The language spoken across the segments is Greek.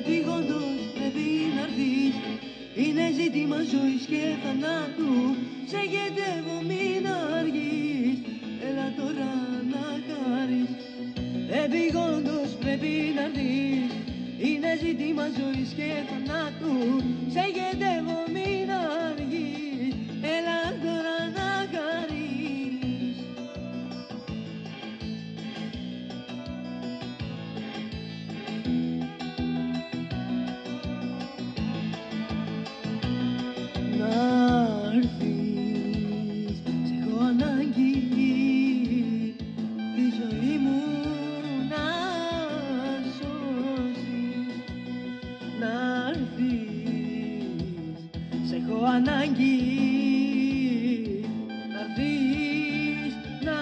Επιγόντως πρέπει να'ρθείς, είναι ζήτημα ζωής και θανάτου. Σε γετεύω μην αργείς, έλα τώρα να χαρείς. Επιγόντως πρέπει να'ρθείς, είναι ζήτημα ζωής και θανάτου. Σε γετεύω μην αργείς, έλα τώρα να χαρείς. Να'ρθεις, σ' έχω ανάγκη, τη ζωή μου να σώσεις. Να'ρθεις, σ' έχω ανάγκη, να'ρθεις να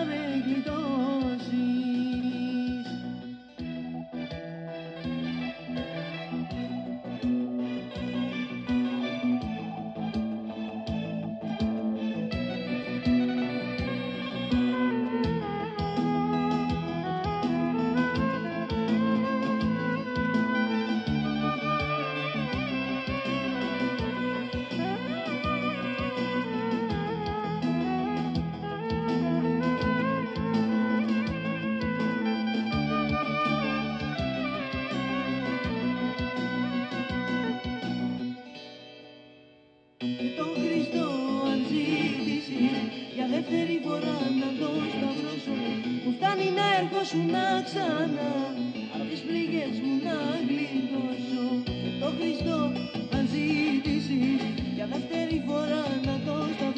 με γλιτώσεις. Και τον Χριστό αν ζήτησες για δεύτερη φορά να τον σταυρώσω, μου φτάνει να ερχόσουν ξανά απ' τις πληγές μου να γλιτώσω. Και τον Χριστό αν ζήτησες για δεύτερη φορά να τον σταυρώσω,